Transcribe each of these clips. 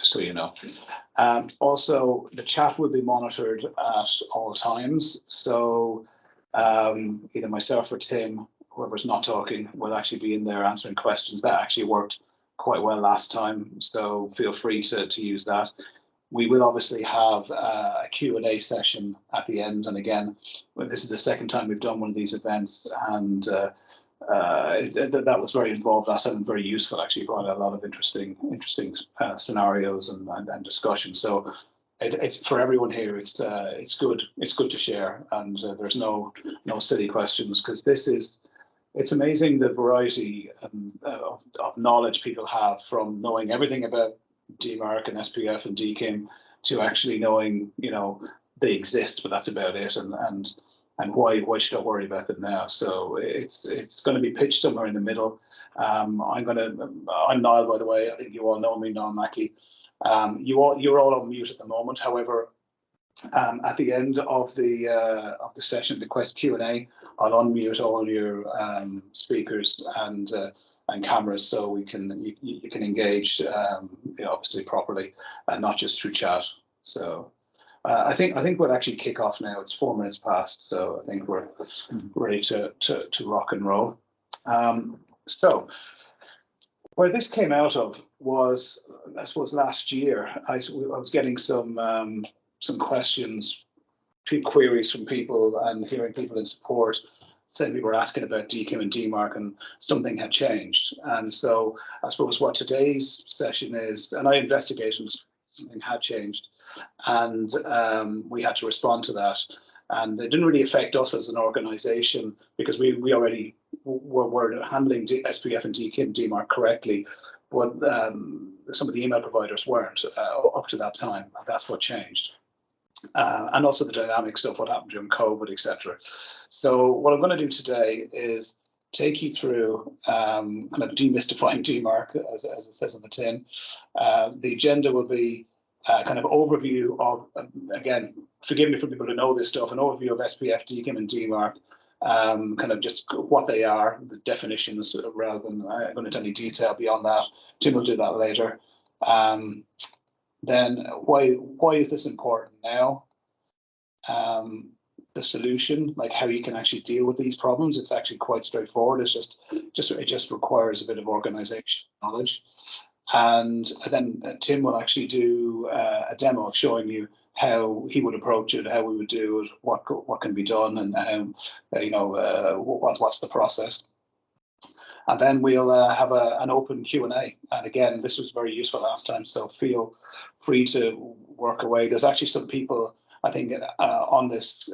so you know. Also, the chat will be monitored at all times. So either myself or Tim, whoever's not talking, will actually be in there answering questions. That actually worked quite well last time, so feel free to use that. We will obviously have a Q&A session at the end. And again, this is the second time we've done one of these events, and that was very involved last time and very useful. Actually, brought a lot of interesting scenarios and discussion. So it's for everyone here. It's good. It's good to share, and there's no silly questions, because it's amazing the variety of knowledge people have, from knowing everything about DMARC and SPF and DKIM to actually knowing, they exist, but that's about it. And why should I worry about them now? So it's going to be pitched somewhere in the middle. I'm Niall, by the way. I think you all know me, Niall Mackey. You're all on mute at the moment. However, at the end of the session, the Q&A, I'll unmute all your speakers and cameras, so you can engage obviously properly, and not just through chat. So I think we'll actually kick off now. It's 4 minutes past, so I think we're ready to rock and roll. So where this came out of was, I suppose, last year. I was getting some questions, queries from people, and hearing people in support saying we were asking about DKIM and DMARC, and something had changed. And so I suppose what today's session is, and I investigated, something had changed, and we had to respond to that. And it didn't really affect us as an organisation, because we already were handling SPF and DKIM, DMARC correctly, but some of the email providers weren't up to that time. That's what changed. And also the dynamics of what happened during COVID, etc. So what I'm going to do today is take you through kind of demystifying DMARC, as it says on the tin. The agenda will be kind of overview of, again, forgive me for people who know this stuff, an overview of SPF, DKIM and DMARC, kind of just what they are, the definitions, rather than going into any detail beyond that. Tim will do that later. Then why is this important now? The solution, like how you can actually deal with these problems, it's actually quite straightforward. It just requires a bit of organization knowledge. And then Tim will actually do a demo showing you how he would approach it, how we would do it, what can be done, and what's the process. And then we'll have an open Q&A. And again, this was very useful last time, so feel free to work away. There's actually some people, I think, on this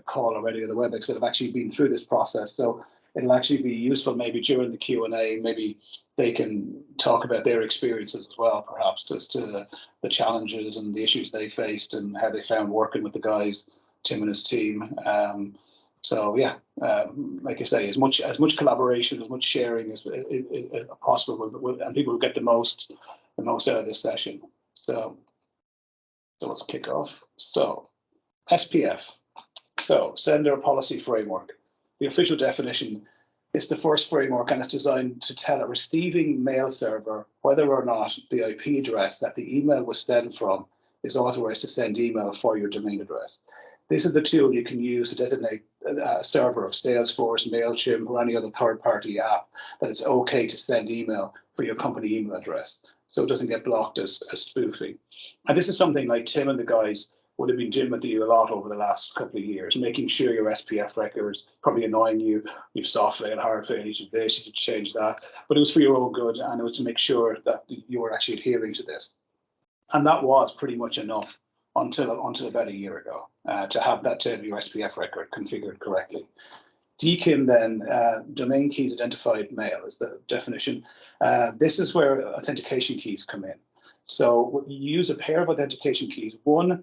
call already, or the WebEx, that have actually been through this process. So it'll actually be useful maybe during the Q&A, maybe they can talk about their experiences as well, perhaps, as to the challenges and the issues they faced and how they found working with the guys, Tim and his team. So yeah, like I say, as much collaboration, as much sharing as possible, and people will get the most out of this session. So let's kick off. So SPF, so Sender Policy Framework. The official definition is the first framework, and it's designed to tell a receiving mail server whether or not the IP address that the email was sent from is authorized to send email for your domain address. This is the tool you can use to designate a server of Salesforce, MailChimp, or any other third-party app that it's okay to send email for your company email address, so it doesn't get blocked as spoofing. And this is something like Tim and the guys would have been doing with you a lot over the last couple of years, making sure your SPF records, probably annoying you, you've soft failed, hard failed, you should this, you should change that. But it was for your own good, and it was to make sure that you were actually adhering to this. And that was pretty much enough until about a year ago, to have that your SPF record configured correctly. DKIM then, domain keys identified mail is the definition. This is where authentication keys come in. So you use a pair of authentication keys, one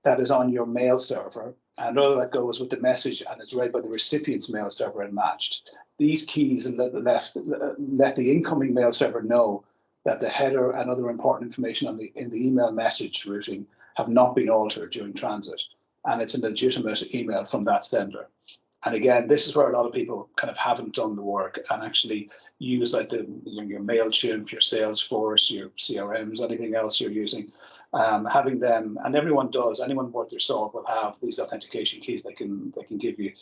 that is on your mail server, and another that goes with the message and is read by the recipient's mail server and matched. These keys let the incoming mail server know that the header and other important information in the email message routing have not been altered during transit, and it's a legitimate email from that sender. And again, this is where a lot of people kind of haven't done the work, and actually use like your MailChimp, your Salesforce, your CRMs, anything else you're using, having them, and everyone does, anyone worth their salt will have these authentication keys they can give you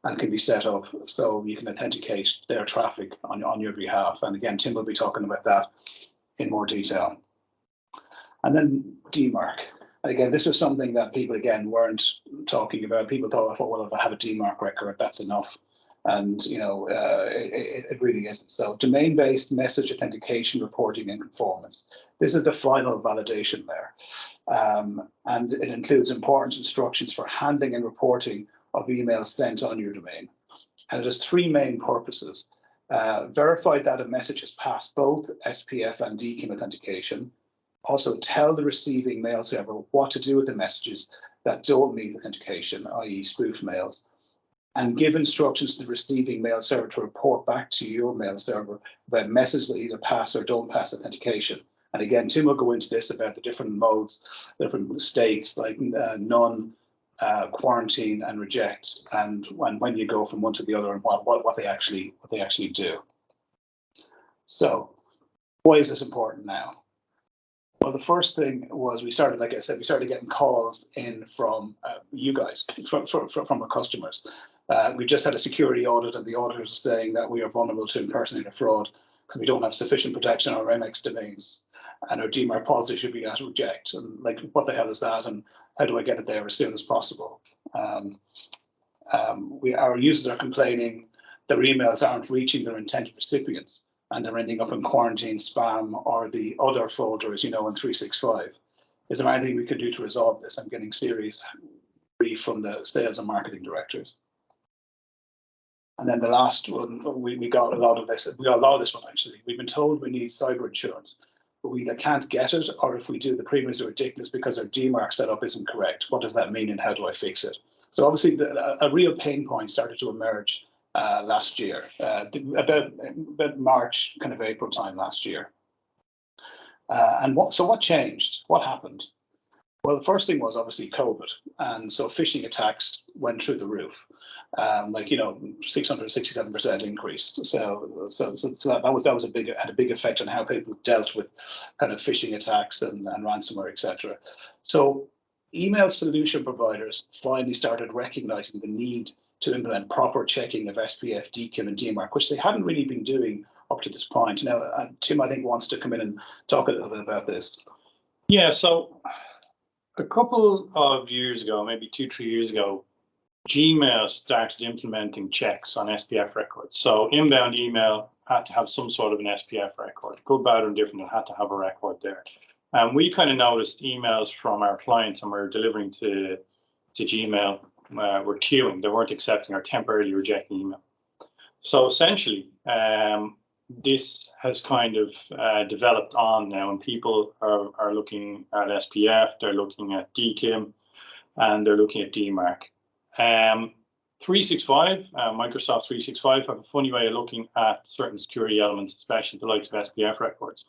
and can be set up so you can authenticate their traffic on your behalf. And again, Tim will be talking about that in more detail. And then DMARC. And again, this was something that people, again, weren't talking about. People thought, oh, well, if I have a DMARC record, that's enough. And, you know, it really isn't. So domain-based message authentication, reporting, and conformance. This is the final validation layer. And it includes important instructions for handling and reporting of emails sent on your domain. And it has three main purposes. Verify that a message has passed both SPF and DKIM authentication. Also tell the receiving mail server what to do with the messages that don't meet authentication, i.e. spoof mails, and give instructions to the receiving mail server to report back to your mail server about messages that either pass or don't pass authentication. And again, Tim will go into this about the different modes, different states like none, quarantine, and reject, and when you go from one to the other, and what they actually do. So, why is this important now? Well, the first thing was we started, like I said, we started getting calls in from you guys, from our customers. We just had a security audit, and the auditors are saying that we are vulnerable to impersonator fraud because we don't have sufficient protection on our MX domains, and our DMARC policy should be at reject. And like, what the hell is that? And how do I get it there as soon as possible? Our users are complaining their emails aren't reaching their intended recipients, and they're ending up in quarantine, spam, or the other folders, you know, in 365. Is there anything we can do to resolve this? I'm getting serious brief from the sales and marketing directors. And then the last one, we got a lot of this. We got a lot of this one, actually. We've been told we need cyber insurance, but we either can't get it, or if we do, the premiums are ridiculous because our DMARC setup isn't correct. What does that mean, and how do I fix it? So obviously, a real pain point started to emerge last year, about March, kind of April time last year. And what changed? What happened? Well, the first thing was obviously COVID, and so phishing attacks went through the roof, like, you know, 667% increase. So that was had a big effect on how people dealt with kind of phishing attacks and ransomware, etc. So email solution providers finally started recognizing the need to implement proper checking of SPF, DKIM, and DMARC, which they hadn't really been doing up to this point. Now, Tim, I think, wants to come in and talk a little bit about this. Yeah, so a couple of years ago, maybe 2-3 years ago, Gmail started implementing checks on SPF records. So inbound email had to have some sort of an SPF record. Good, bad, or indifferent, it had to have a record there. And we kind of noticed emails from our clients, and we're delivering to Gmail, were queuing. They weren't accepting or temporarily rejecting email. So essentially, this has kind of developed on now, and people are looking at SPF, they're looking at DKIM, and they're looking at DMARC. 365, Microsoft 365 have a funny way of looking at certain security elements, especially the likes of SPF records.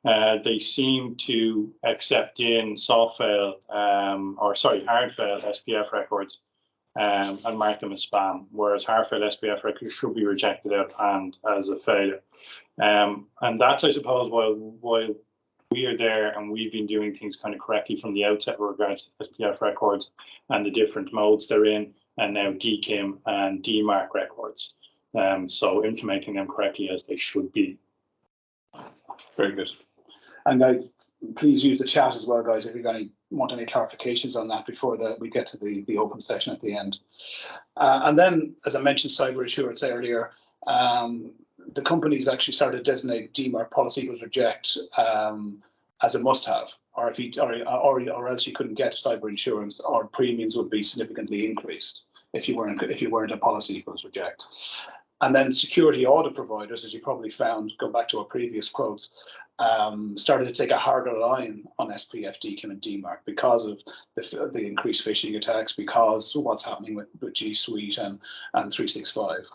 They seem to accept in hard fail SPF records and mark them as spam, whereas hard fail SPF records should be rejected out and as a failure. And that's, I suppose, why we are there, and we've been doing things kind of correctly from the outset with regards to SPF records and the different modes they're in, and now DKIM and DMARC records. So implementing them correctly as they should be. Very good. And please use the chat as well, guys, if you want any clarifications on that before we get to the open session at the end. And then, as I mentioned, cyber insurance earlier, the companies actually started to designate DMARC policy equals reject as a must-have, or else you couldn't get cyber insurance, or premiums would be significantly increased if you weren't a policy equals reject. And then security audit providers, as you probably found, go back to our previous quotes, started to take a harder line on SPF, DKIM, and DMARC because of the increased phishing attacks, because of what's happening with G Suite and 365.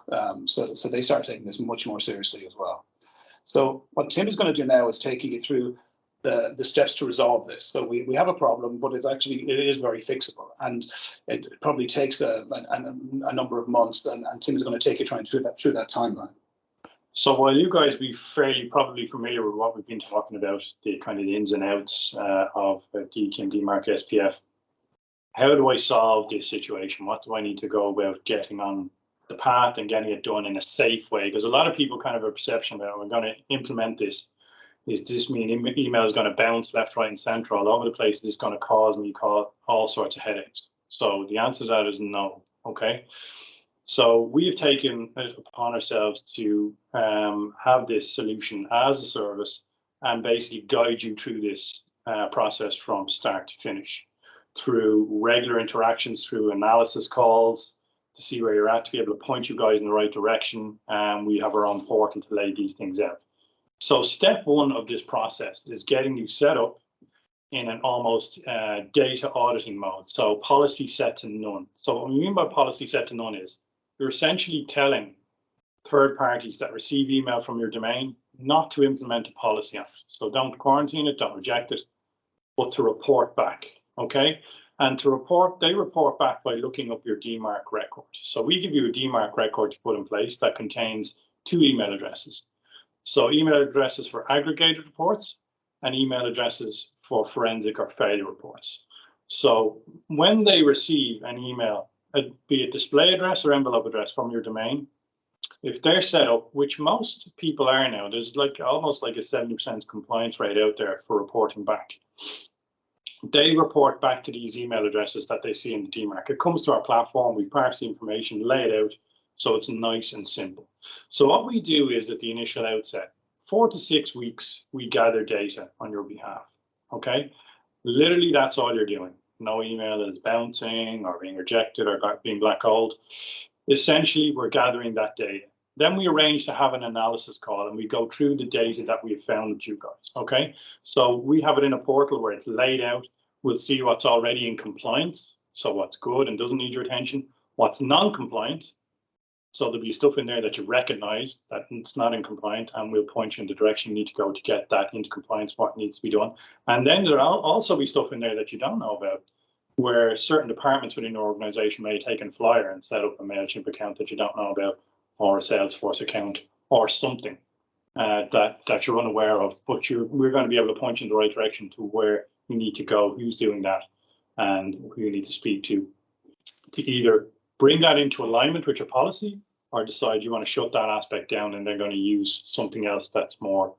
So they start taking this much more seriously as well. So what Tim is going to do now is taking you through the steps to resolve this. So we have a problem, but it is very fixable, and it probably takes a number of months, and Tim is going to take you through that timeline. So while you guys be probably familiar with what we've been talking about, the kind of the ins and outs of DKIM, DMARC, SPF, how do I solve this situation? What do I need to go about getting on the path and getting it done in a safe way? Because a lot of people kind of have a perception that we're going to implement this. Does this mean email is going to bounce left, right, and center all over the place? Is this going to cause me all sorts of headaches? So the answer to that is no. Okay. So we have taken it upon ourselves to have this solution as a service and basically guide you through this process from start to finish through regular interactions, through analysis calls to see where you're at, to be able to point you guys in the right direction. And we have our own portal to lay these things out. So step one of this process is getting you set up in an almost data auditing mode. So policy set to none. So what we mean by policy set to none is you're essentially telling third parties that receive email from your domain not to implement a policy on it. So don't quarantine it, don't reject it, but to report back, okay? And to report, they report back by looking up your DMARC record. So we give you a DMARC record to put in place that contains 2 email addresses. So email addresses for aggregated reports and email addresses for forensic or failure reports. So when they receive an email, be it display address or envelope address from your domain, if they're set up, which most people are now, there's like almost like a 70% compliance rate out there for reporting back. They report back to these email addresses that they see in the DMARC. It comes to our platform, we parse the information, lay it out, so it's nice and simple. So what we do is at the initial outset, 4 to 6 weeks, we gather data on your behalf, okay? Literally, that's all you're doing. No email is bouncing or being rejected or being black-holed. Essentially, we're gathering that data. Then we arrange to have an analysis call and we go through the data that we have found with you guys, okay? So we have it in a portal where it's laid out. We'll see what's already in compliance, so what's good and doesn't need your attention, what's non-compliant. So there'll be stuff in there that you recognize that it's not in compliant, and we'll point you in the direction you need to go to get that into compliance, what needs to be done. And then there'll also be stuff in there that you don't know about, where certain departments within your organization may take a flyer and set up a MailChimp account that you don't know about, or a Salesforce account, or something that you're unaware of. But we're going to be able to point you in the right direction to where you need to go, who's doing that, and who you need to speak to either bring that into alignment with your policy, or decide you want to shut that aspect down and they're going to use something else that's more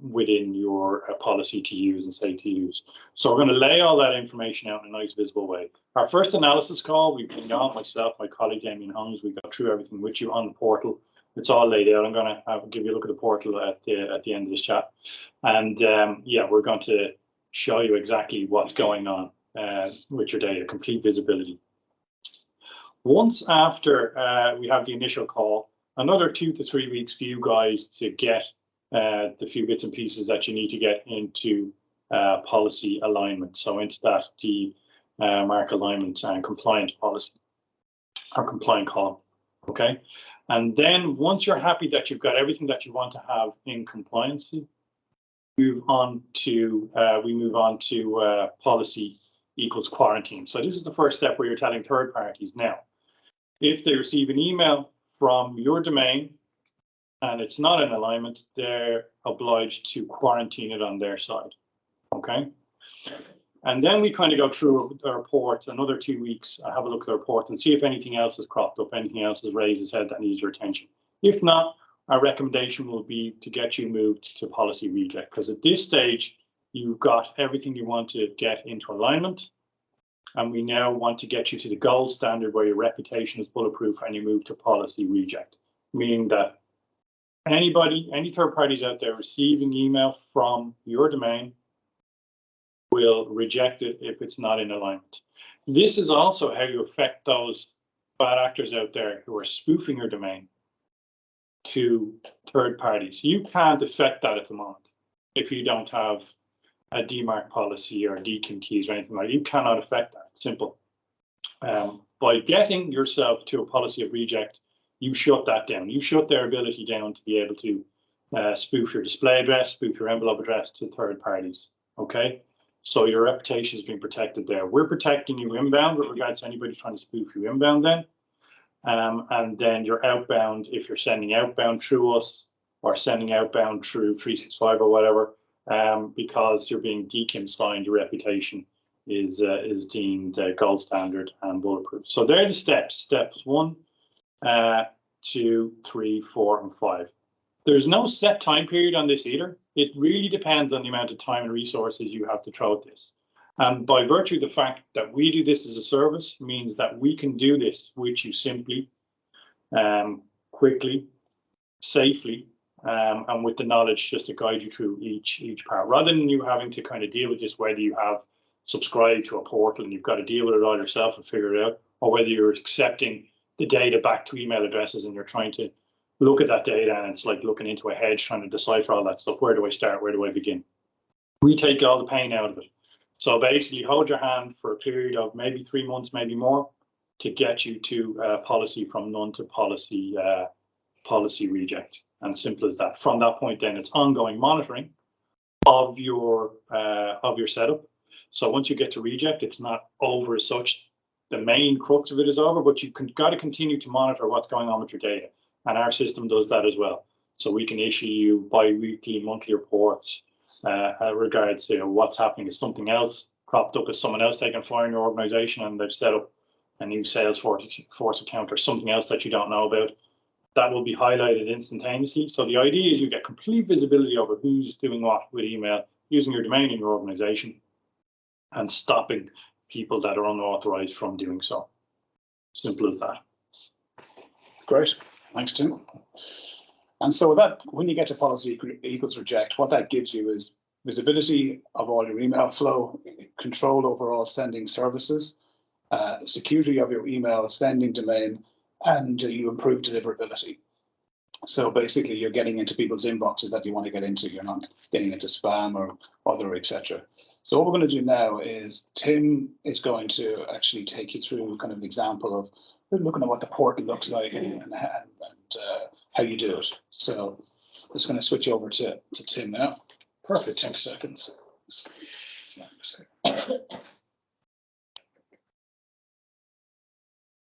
within your policy to use and say to use. So we're going to lay all that information out in a nice visible way. Our first analysis call, we've been on, myself, my colleague Damien Holmes, we got through everything with you on the portal. It's all laid out. I'm going to give you a look at the portal at the end of this chat. And yeah, we're going to show you exactly what's going on with your data, complete visibility. Once after we have the initial call, another 2 to 3 weeks for you guys to get the few bits and pieces that you need to get into policy alignment. So into that DMARC alignment and compliant policy or compliant call, okay? And then once you're happy that you've got everything that you want to have in compliance, we move on to policy equals quarantine. So this is the first step where you're telling third parties now, if they receive an email from your domain and it's not in alignment, they're obliged to quarantine it on their side, okay? And then we kind of go through the report, another 2 weeks, have a look at the report and see if anything else has cropped up, anything else has raised its head that needs your attention. If not, our recommendation will be to get you moved to policy reject, because at this stage, you've got everything you want to get into alignment. And we now want to get you to the gold standard where your reputation is bulletproof and you move to policy reject, meaning that any third parties out there receiving email from your domain will reject it if it's not in alignment. This is also how you affect those bad actors out there who are spoofing your domain to third parties. You can't affect that at the moment if you don't have a DMARC policy or DKIM keys or anything like that. You cannot affect that. Simple. By getting yourself to a policy of reject, you shut that down. You shut their ability down to be able to spoof your display address, spoof your envelope address to third parties. Okay, so your reputation is being protected there. We're protecting you inbound with regards to anybody trying to spoof you inbound then. And then your outbound, if you're sending outbound through us or sending outbound through 365 or whatever, because you're being DKIM signed, your reputation is deemed gold standard and bulletproof. So there are the steps. Steps 1, 2, 3, 4, and 5. There's no set time period on this either. It really depends on the amount of time and resources you have to throw at this. And by virtue of the fact that we do this as a service means that we can do this with you simply, quickly, safely, and with the knowledge just to guide you through each part, rather than you having to kind of deal with this, whether you have subscribed to a portal and you've got to deal with it all yourself and figure it out, or whether you're accepting the data back to email addresses and you're trying to look at that data and it's like looking into a hedge trying to decipher all that stuff. Where do I start? Where do I begin? We take all the pain out of it. So basically hold your hand for a period of maybe 3 months, maybe more, to get you to policy from none to policy reject. And simple as that. From that point, then it's ongoing monitoring of your setup. So once you get to reject, it's not over as such. The main crux of it is over, but you got to continue to monitor what's going on with your data. And our system does that as well. So we can issue you bi-weekly, monthly reports regards to what's happening. Is something else cropped up? Is someone else taking fire in your organization and they've set up a new Salesforce account or something else that you don't know about? That will be highlighted instantaneously. So the idea is you get complete visibility over who's doing what with email, using your domain in your organization, and stopping people that are unauthorized from doing so. Simple as that. Great. Thanks, Tim. And so with that, when you get to policy equals reject, what that gives you is visibility of all your email flow, control over all sending services, security of your email sending domain, and you improve deliverability. So basically, you're getting into people's inboxes that you want to get into. You're not getting into spam or other, etc. So what we're going to do now is Tim is going to actually take you through kind of an example of looking at what the portal looks like and how you do it. So I'm just going to switch over to Tim now. Perfect. 10 seconds.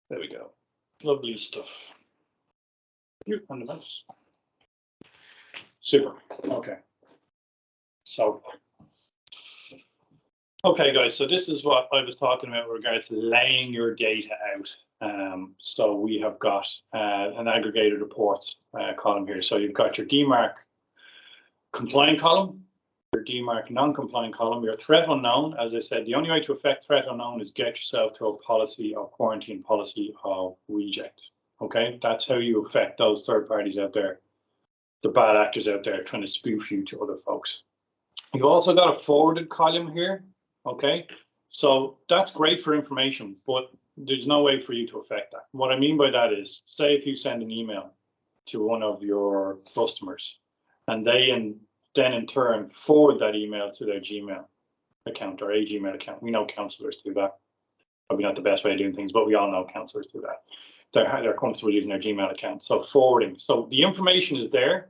There we go. Lovely stuff. You on the mouse. Super. Okay. So, okay, guys. So this is what I was talking about with regards to laying your data out. So we have got an aggregated reports column here. So you've got your DMARC compliant column, your DMARC non-compliant column, your threat unknown. As I said, the only way to affect threat unknown is get yourself to a policy or quarantine policy of reject. Okay, that's how you affect those third parties out there, the bad actors out there trying to spoof you to other folks. You've also got a forwarded column here. Okay, so that's great for information, but there's no way for you to affect that. What I mean by that is, say if you send an email to one of your customers and they then in turn forward that email to their Gmail account or a Gmail account. We know counselors do that. Probably not the best way of doing things, but we all know counselors do that. They're comfortable using their Gmail account. So forwarding. So the information is there,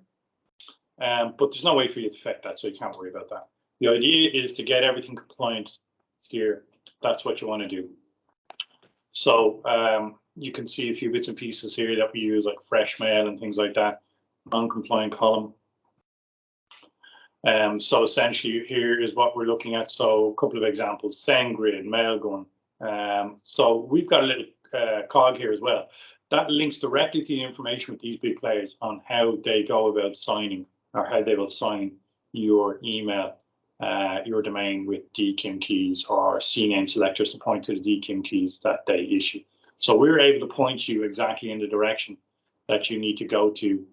but there's no way for you to affect that, so you can't worry about that. The idea is to get everything compliant here. That's what you want to do. So you can see a few bits and pieces here that we use, like fresh mail and things like that. Non-compliant column. So essentially here is what we're looking at. So a couple of examples: SendGrid, Mailgun. So we've got a little cog here as well. That links directly to the information with these big players on how they go about signing, or how they will sign your email, your domain with DKIM keys or CNAME selectors to point to the DKIM keys that they issue. So we're able to point you exactly in the direction that you need to go to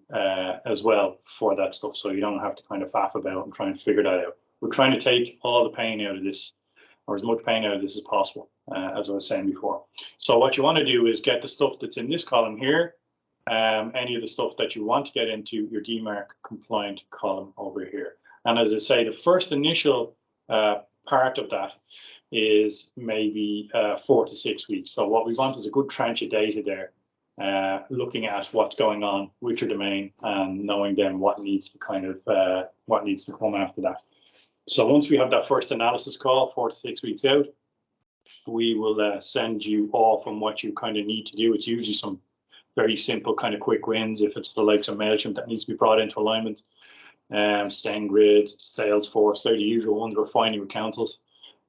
as well for that stuff, so you don't have to kind of faff about and try and figure that out. We're trying to take all the pain out of this, or as much pain out of this as possible, as I was saying before. So what you want to do is get the stuff that's in this column here, any of the stuff that you want to get into your DMARC compliant column over here. And as I say, the first initial part of that is maybe 4 to 6 weeks. So what we want is a good tranche of data there, looking at what's going on with your domain and knowing then what needs to kind of what needs to come after that. So once we have that first analysis call 4 to 6 weeks out, we will send you off on what you kind of need to do. It's usually some very simple kind of quick wins. If it's the likes of MailChimp that needs to be brought into alignment, SendGrid, Salesforce, they're the usual ones we're finding with councils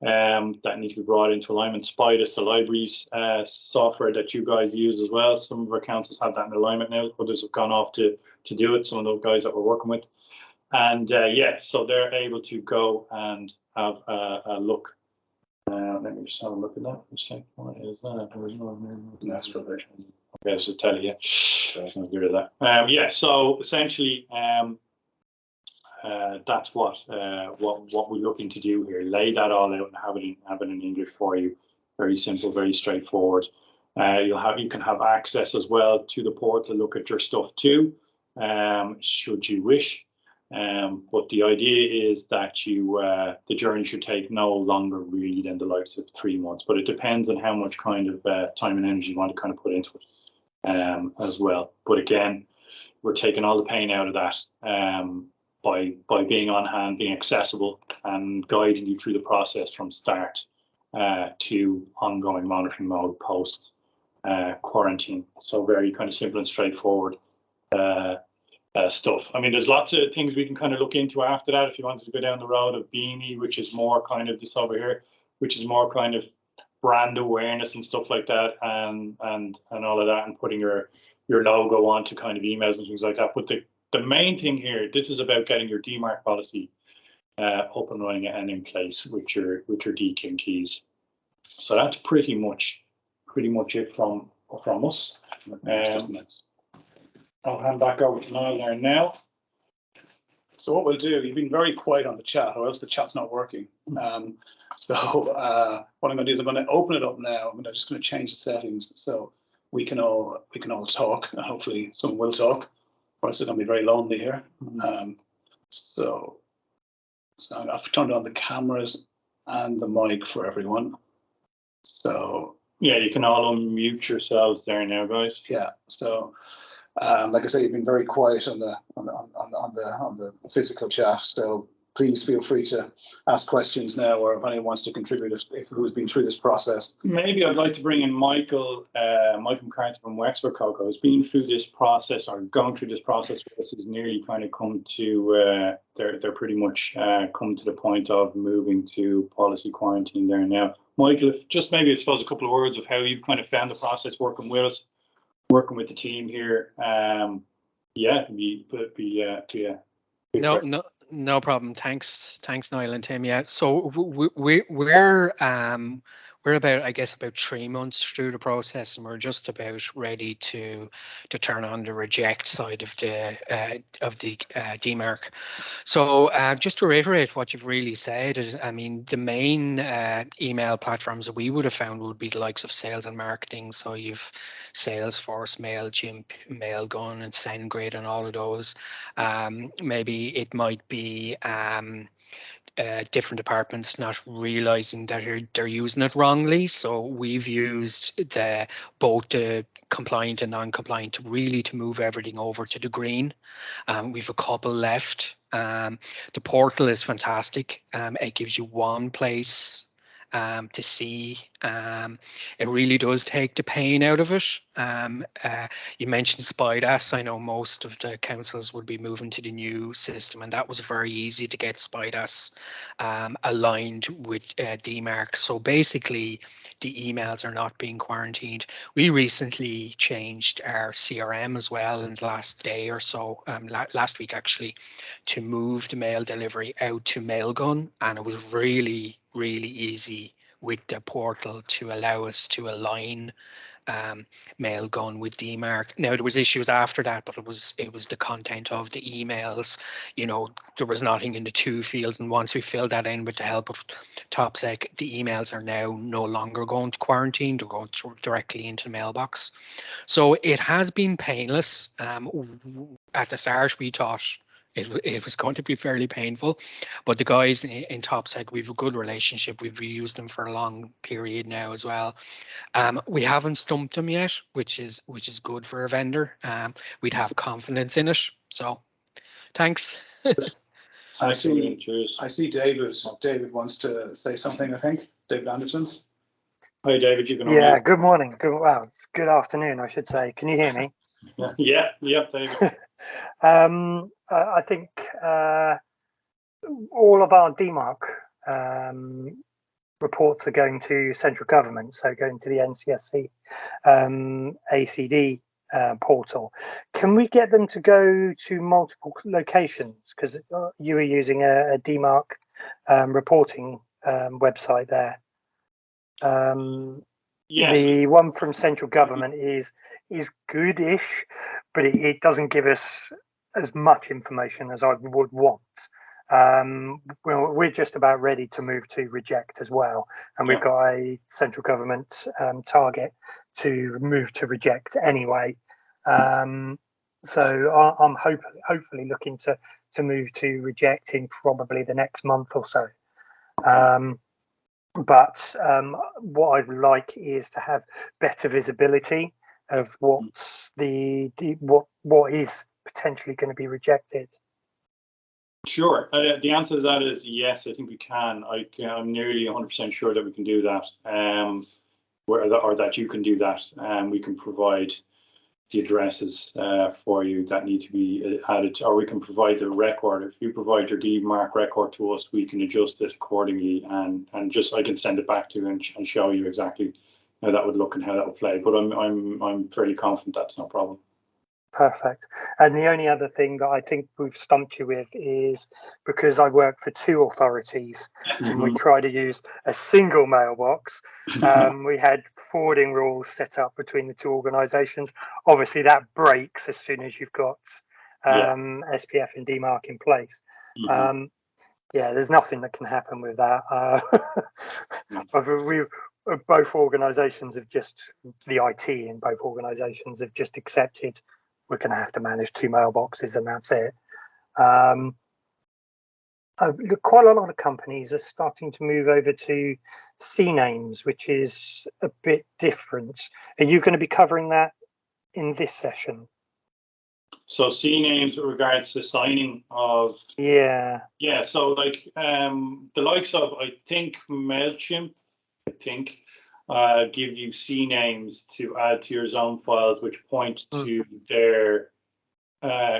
that need to be brought into alignment. Spidus, the libraries software that you guys use as well. Some of our councils have that in alignment now. Others have gone off to do it. Some of those guys that we're working with. And yeah, so they're able to go and have a look. Let me just have a look at that. What is that? There was no extra version. Okay, I should tell you. I'll get rid of that. Yeah, so essentially, that's what we're looking to do here. Lay that all out and have it in English for you. Very simple, very straightforward. You can have access as well to the portal to look at your stuff too, should you wish. But the idea is that the journey should take no longer really than the likes of 3 months. But it depends on how much kind of time and energy you want to kind of put into it as well. But again, we're taking all the pain out of that by being on hand, being accessible, and guiding you through the process from start to ongoing monitoring mode post quarantine. So very kind of simple and straightforward stuff. I mean, there's lots of things we can kind of look into after that. If you wanted to go down the road of Beanie, which is more kind of this over here, which is more kind of brand awareness and stuff like that, and all of that, and putting your logo onto kind of emails and things like that. But the main thing here, this is about getting your DMARC policy up and running and in place with your DKIM keys. So that's pretty much it from us. I'll hand back over to Niall there now. So what we'll do, you've been very quiet on the chat, or else the chat's not working. So what I'm going to do is I'm going to open it up now. I'm just going to change the settings so we can all talk, and hopefully someone will talk. Or else it's going to be very lonely here. So I've turned on the cameras and the mic for everyone. So yeah, you can all unmute yourselves there now, guys. Yeah. So. Like I say, you've been very quiet on the physical chat, so please feel free to ask questions now, or if anyone wants to contribute, if who's been through this process. Maybe I'd like to bring in Michael McCarthy from Wexford Coco, who's been through this process, or going through this process with us, has nearly kind of come to they're pretty much come to the point of moving to policy quarantine there now. Michael, if just maybe I suppose a couple of words of how you've kind of found the process working with us. Working with the team here, No problem. Thanks, Niall and Tim. Yeah, so we're about, I guess, about 3 months through the process, and we're just about ready to turn on the reject side of the DMARC. So just to reiterate what you've really said, is, I mean, the main email platforms that we would have found would be the likes of sales and marketing. So you've Salesforce, MailChimp, Mailgun, and SendGrid, and all of those. Maybe it might be different departments not realizing that they're using it wrongly. So we've used both the compliant and non-compliant to move everything over to the green. We've a couple left. The portal is fantastic. It gives you one place to see. It really does take the pain out of it. You mentioned SPIDAS. I know most of the councils would be moving to the new system, and that was very easy to get SPIDAS aligned with DMARC. So basically, the emails are not being quarantined. We recently changed our CRM as well in the last day or so, last week actually, to move the mail delivery out to Mailgun, and it was really easy with the portal to allow us to align Mailgun with DMARC. Now there was issues after that, but it was the content of the emails. You know, there was nothing in the to field, and once we filled that in with the help of Topsec, the emails are now no longer going to quarantine. They're going directly into the mailbox. So it has been painless. At the start, we thought it was going to be fairly painful, but the guys in Topsec, we've a good relationship. We've used them for a long period now as well. We haven't stumped them yet, which is good for a vendor. We'd have confidence in it. So, thanks. I see David. David wants to say something. I think David Anderson. Hi, David. You can. Yeah. Good morning. Well, it's good afternoon, I should say. Can you hear me? Yeah. David. I think all of our DMARC reports are going to central government, so going to the NCSC ACD portal. Can we get them to go to multiple locations? Because you were using a DMARC reporting website there. Yes. The one from central government is goodish, but it doesn't give us as much information as I would want. We're just about ready to move to reject as well, and we've got a central government target to move to reject anyway. So I'm hopefully looking to move to reject in probably the next month or so. But what I'd like is to have better visibility of what's what is potentially going to be rejected. Sure. The answer to that is yes. I think we can. I'm nearly 100% sure that we can do that. Or that you can do that. We can provide the addresses for you that need to be added, or we can provide the record. If you provide your DMARC record to us, we can adjust it accordingly, and just I can send it back to you and show you exactly how that would look and how that would play. But I'm fairly confident that's no problem. Perfect. And the only other thing that I think we've stumped you with is because I work for two authorities and we try to use a single mailbox. We had forwarding rules set up between the two organisations. Obviously, that breaks as soon as you've got SPF and DMARC in place. Yeah, there's nothing that can happen with that. Both organisations have just, the IT in both organisations have just accepted we're going to have to manage two mailboxes and that's it. Quite a lot of companies are starting to move over to CNAMEs, which is a bit different. Are you going to be covering that in this session? So CNAMEs with regards to signing of... Yeah. So like the likes of, I think, MailChimp, give you CNAMEs to add to your zone files, which point to their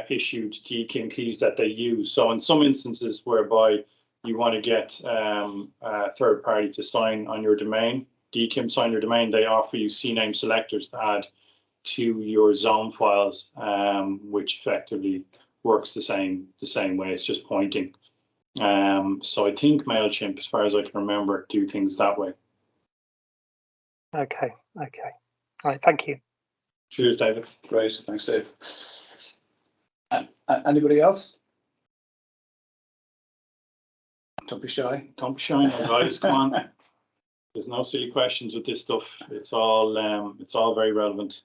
issued DKIM keys that they use. So in some instances whereby you want to get a third party to sign on your domain, DKIM sign your domain, they offer you CNAME selectors to add to your zone files, which effectively works the same way. It's just pointing. So I think MailChimp, as far as I can remember, do things that way. Okay. All right, thank you. Cheers, David. Great, thanks, Dave. Anybody else? Don't be shy. Don't be shy, now, guys. Come on. There's no silly questions with this stuff. It's all very relevant.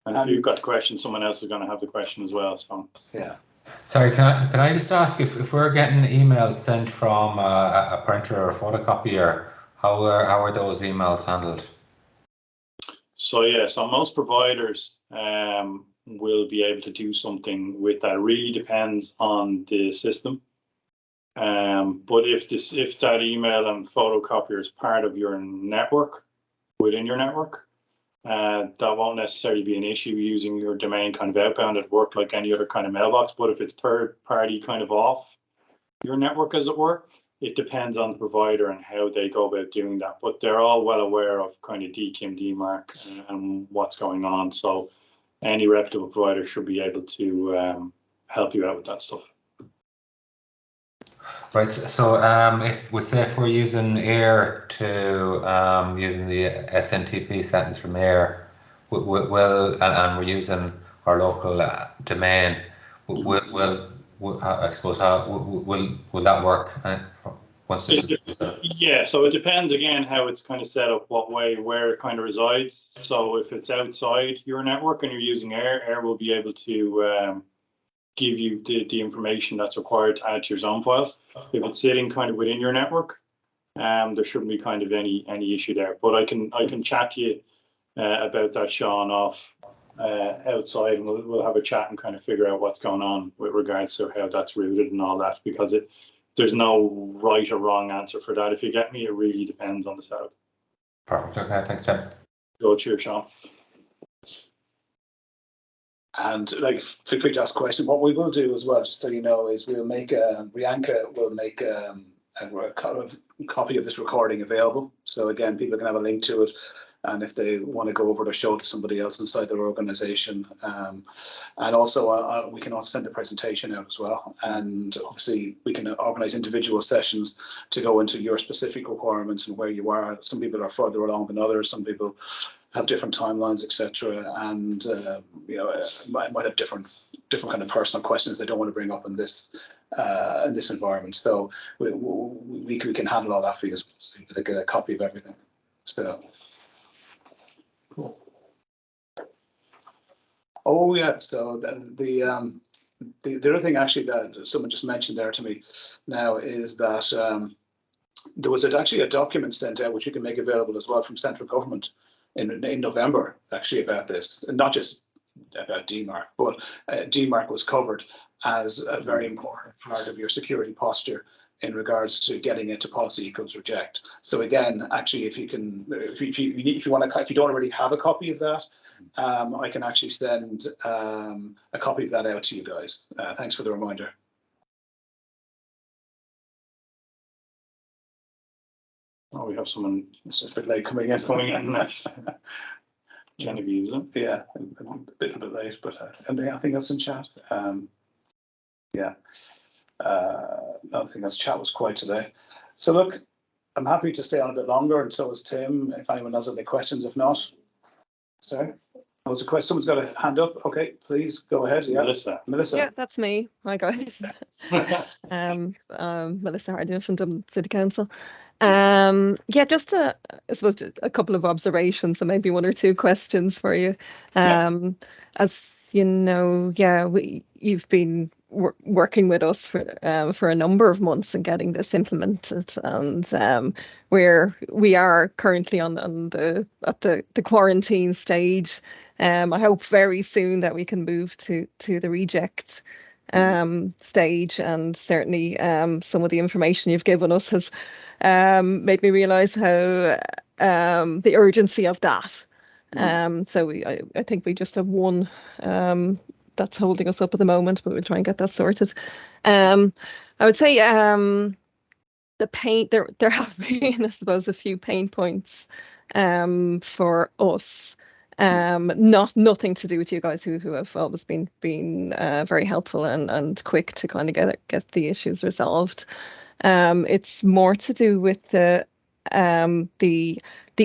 And if you've got the question, someone else is going to have the question as well. So yeah. Sorry, can I just ask if we're getting emails sent from a printer or a photocopier, how are those emails handled? So most providers will be able to do something with that. It really depends on the system. But if that email and photocopier is part of your network, within your network, that won't necessarily be an issue using your domain kind of outbound. It work like any other kind of mailbox. But if it's third party kind of off your network, as it were, it depends on the provider and how they go about doing that. But they're all well aware of kind of DKIM, DMARC and what's going on. So any reputable provider should be able to help you out with that stuff. Right. So if we're using AIR to using the SNTP settings from AIR, and we're using our local domain, I suppose will that work once this is set up? Yeah, so it depends again how it's kind of set up, where it kind of resides. So if it's outside your network and you're using AIR will be able to give you the information that's required to add to your zone file. If it's sitting kind of within your network, there shouldn't be kind of any issue there. But I can chat to you about that, Sean, off outside, and we'll have a chat and kind of figure out what's going on with regards to how that's routed and all that, because there's no right or wrong answer for that. If you get me, it really depends on the setup. Perfect. Okay, thanks, Tim. Go cheers, Sean. And like, feel free to ask questions. What we will do as well, just so you know, is we'll make Rianka will make a copy of this recording available. So again, people can have a link to it, and if they want to go over it or show it to somebody else inside their organisation, and also we can also send the presentation out as well. And obviously, we can organise individual sessions to go into your specific requirements and where you are. Some people are further along than others. Some people have different timelines, etc., and you know, might have different kind of personal questions they don't want to bring up in this environment. So we can handle all that for you, so you can get a copy of everything. So cool. Oh yeah. So the other thing actually that someone just mentioned there to me now is that there was actually a document sent out which you can make available as well from central government in November, actually, about this, and not just about DMARC, but DMARC was covered as a very important part of your security posture in regards to getting into policy equals reject. So again, actually, if you don't already have a copy of that, I can actually send a copy of that out to you guys. Thanks for the reminder. Oh, we have someone. It's a bit late coming in. Genevieve, isn't it? Yeah, a bit late, but anything else in chat? Yeah, nothing else. Chat was quiet today. So look, I'm happy to stay on a bit longer, and so is Tim. If anyone has any questions, if not, sorry. Oh, it's a question. Someone's got a hand up. Okay, please go ahead. Yeah, Melissa. Yeah, that's me. Hi guys. Melissa Hardy from Dublin City Council. Yeah, just I suppose a couple of observations and maybe one or two questions for you. As you know, yeah, you've been working with us for a number of months and getting this implemented, and we are currently at the quarantine stage. I hope very soon that we can move to the reject stage, and certainly some of the information you've given us has made me realise how the urgency of that. So I think we just have one that's holding us up at the moment, but we'll try and get that sorted. I would say the pain there have been, I suppose, a few pain points for us. Nothing to do with you guys who have always been very helpful and quick to kind of get the issues resolved. It's more to do with the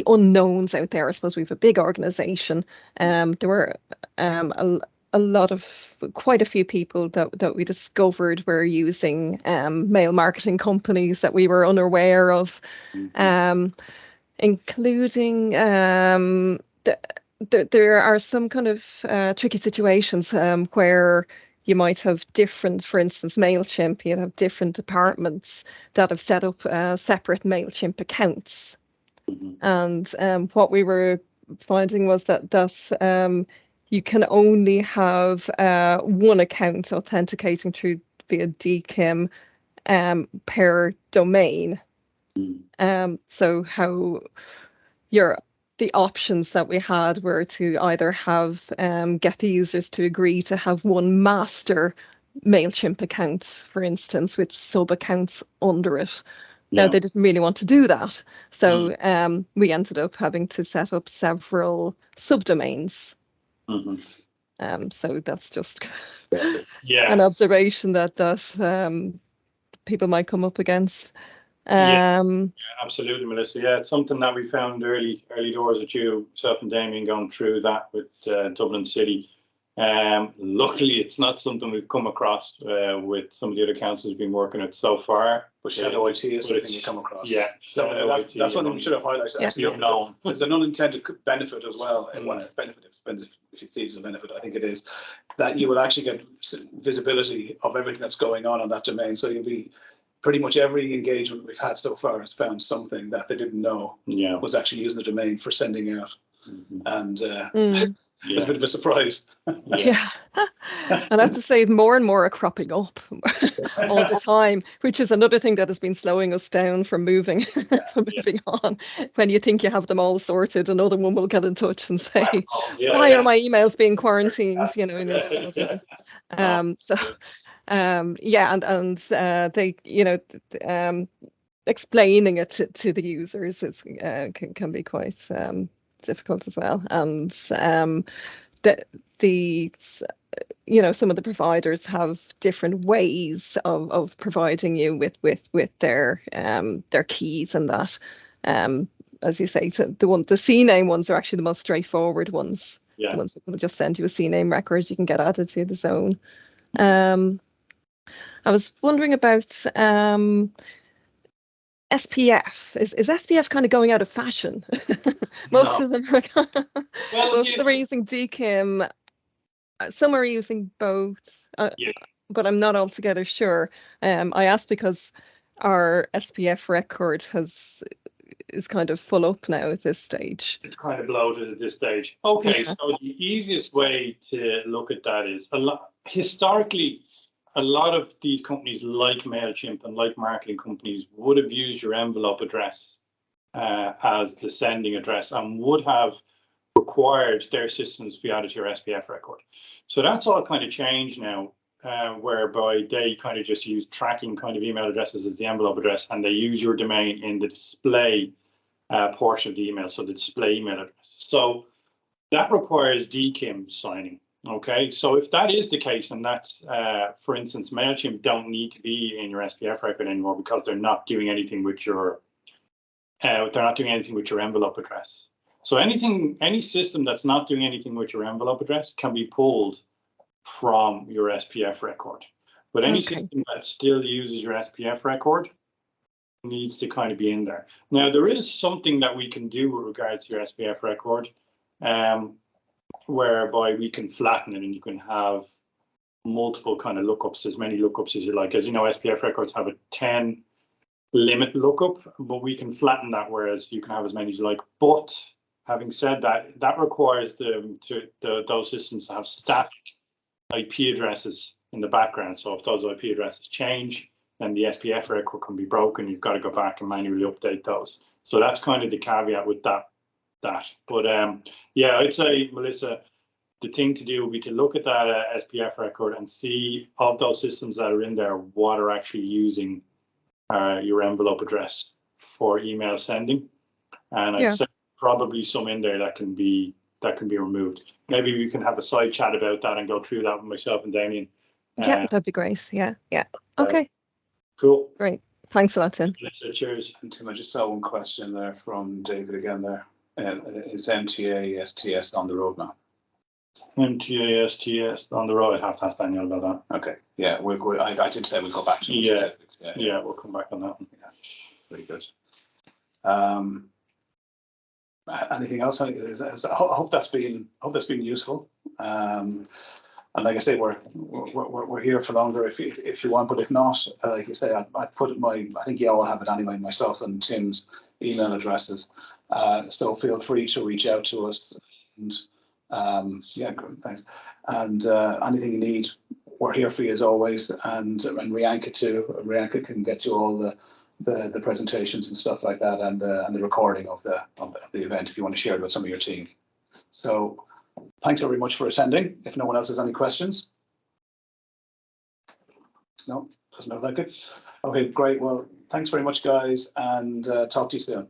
unknowns out there. I suppose we have a big organization. There were quite a few people that we discovered were using mail marketing companies that we were unaware of, including there are some kind of tricky situations where you might have different, for instance, MailChimp, you'd have different departments that have set up separate MailChimp accounts. And what we were finding was that you can only have one account authenticating through via DKIM per domain. So how the options that we had were to either have get the users to agree to have one master MailChimp account, for instance, with sub-accounts under it. Now, they didn't really want to do that. So we ended up having to set up several subdomains. So that's just an observation that people might come up against. Absolutely, Melissa. Yeah, it's something that we found early doors with you, self and Damien, going through that with Dublin City. Luckily, it's not something we've come across with some of the other councils we've been working with so far. But shadow IT is something you come across. Yeah, so that's one thing we should have highlighted. Actually, there's an unintended benefit as well. And one benefit, if you see it as a benefit, I think it is that you will actually get visibility of everything that's going on that domain. So you'll be pretty much every engagement we've had so far has found something that they didn't know was actually using the domain for sending out. And It's a bit of a surprise. Yeah. And I have to say, more and more are cropping up all the time, which is another thing that has been slowing us down from moving on. When you think you have them all sorted, another one will get in touch and say, why are my emails being quarantined? You know, this sort of thing. They, you know, explaining it to the users can be quite difficult as well. And you know, some of the providers have different ways of providing you with their keys and that. As you say, so the CNAME ones are actually the most straightforward ones. The ones that will just send you a CNAME record, you can get added to the zone. I was wondering about SPF. Is SPF kind of going out of fashion? Most of them are. Most of them are using DKIM. Some are using both, but I'm not altogether sure. I asked because our SPF record is kind of full up now at this stage. It's kind of bloated at this stage. Okay, so the easiest way to look at that is historically, a lot of these companies like MailChimp and like marketing companies would have used your envelope address as the sending address and would have required their systems to be added to your SPF record. So that's all kind of changed now, whereby they kind of just use tracking kind of email addresses as the envelope address, and they use your domain in the display portion of the email, so the display email address. So that requires DKIM signing. Okay, so if that is the case, and that's, for instance, MailChimp don't need to be in your SPF record anymore because they're not doing anything with your envelope address. So any system that's not doing anything with your envelope address can be pulled from your SPF record. But any system that still uses your SPF record needs to kind of be in there. Now, there is something that we can do with regards to your SPF record, whereby we can flatten it and you can have multiple kind of lookups, as many lookups as you like. As you know, SPF records have a 10 limit lookup, but we can flatten that, whereas you can have as many as you like. But having said that, that requires those systems to have static IP addresses in the background. So if those IP addresses change, then the SPF record can be broken. You've got to go back and manually update those. So that's kind of the caveat with that. But yeah, I'd say, Melissa, the thing to do would be to look at that SPF record and see of those systems that are in there, what are actually using your envelope address for email sending. And I'd say probably some in there that can be removed. Maybe we can have a side chat about that and go through that with myself and Damien. Yeah, that'd be great. Yeah. Okay. Cool. Great. Thanks a lot, Tim. Cheers. And Tim, I just saw one question there from David again there. Is MTA STS on the roadmap? MTA STS on the road. I have to ask Daniel about that. Okay. Yeah, I did say we'll go back to it. Yeah, we'll come back on that one. Yeah, very good. Anything else? I hope that's been useful. And like I say, we're here for longer if you want, but if not, like you say, I put I think you all have it anyway, myself and Tim's email addresses. So feel free to reach out to us. And yeah, thanks. And anything you need, we're here for you as always. And Rianka too. Rianka can get you all the presentations and stuff like that, and the recording of the event if you want to share it with some of your team. So thanks very much for attending. If no one else has any questions. No, doesn't look like it. Okay, great. Well, thanks very much, guys, and talk to you soon.